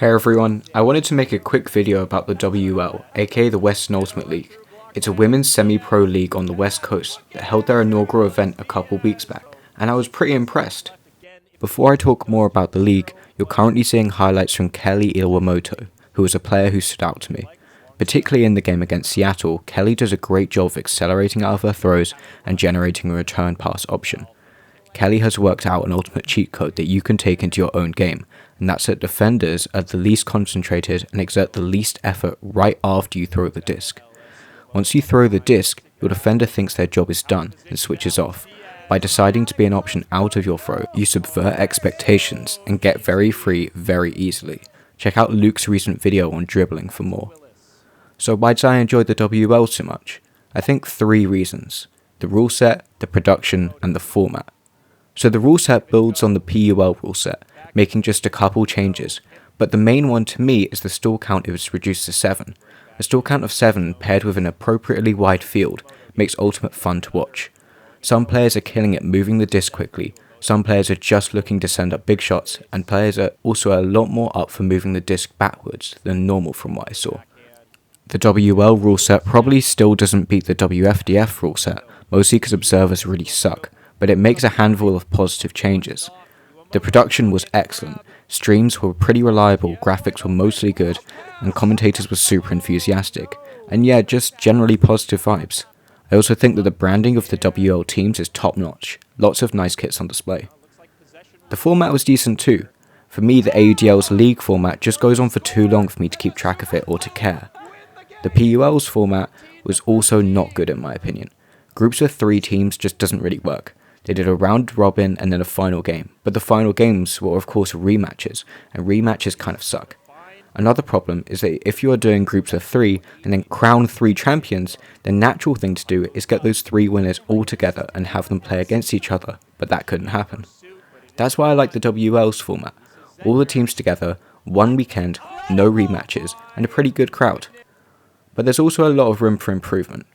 Hey everyone, I wanted to make a quick video about the WUL, aka the Western Ultimate League. It's a women's semi-pro league on the West Coast that held their inaugural event a couple weeks back, and I was pretty impressed. Before I talk more about the league, you're currently seeing highlights from Kelli Iwamoto, who was a player who stood out to me. Particularly in the game against Seattle, Kelli does a great job of accelerating out of her throws and generating a return pass option. Kelli has worked out an ultimate cheat code that you can take into your own game, and that's that defenders are the least concentrated and exert the least effort right after you throw the disc. Once you throw the disc, your defender thinks their job is done and switches off. By deciding to be an option out of your throw, you subvert expectations and get very free very easily. Check out Luke's recent video on dribbling for more. So why did I enjoy the WL so much? I think 3 reasons: the rule set, the production, and the format. So the rule set builds on the PUL rule set, making just a couple changes, but the main one to me is the stall count. It was reduced to 7. A stall count of 7 paired with an appropriately wide field makes ultimate fun to watch. Some players are killing it moving the disc quickly, some players are just looking to send up big shots, and players are also a lot more up for moving the disc backwards than normal from what I saw. The WL rule set probably still doesn't beat the WFDF rule set, mostly because observers really suck, but it makes a handful of positive changes. The production was excellent, streams were pretty reliable, graphics were mostly good, and commentators were super enthusiastic, and yeah, just generally positive vibes. I also think that the branding of the WL teams is top notch, lots of nice kits on display. The format was decent too. For me, the AUDL's league format just goes on for too long for me to keep track of it or to care. The PUL's format was also not good in my opinion. Groups of 3 teams just doesn't really work. They did a round robin and then a final game, but the final games were of course rematches, and rematches kind of suck. Another problem is that if you are doing groups of 3 and then crown 3 champions, the natural thing to do is get those 3 winners all together and have them play against each other, but that couldn't happen. That's why I like the WL's format. All the teams together, one weekend, no rematches, and a pretty good crowd. But there's also a lot of room for improvement.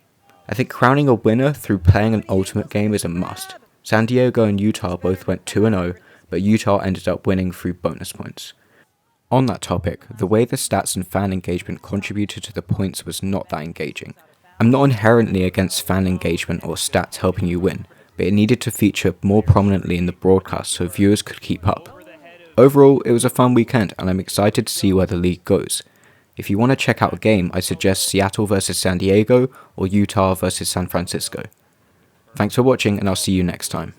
I think crowning a winner through playing an ultimate game is a must. San Diego and Utah both went 2-0, but Utah ended up winning through bonus points. On that topic, the way the stats and fan engagement contributed to the points was not that engaging. I'm not inherently against fan engagement or stats helping you win, but it needed to feature more prominently in the broadcast so viewers could keep up. Overall, it was a fun weekend and I'm excited to see where the league goes. If you want to check out a game, I suggest Seattle vs San Diego or Utah vs San Francisco. Thanks for watching and I'll see you next time.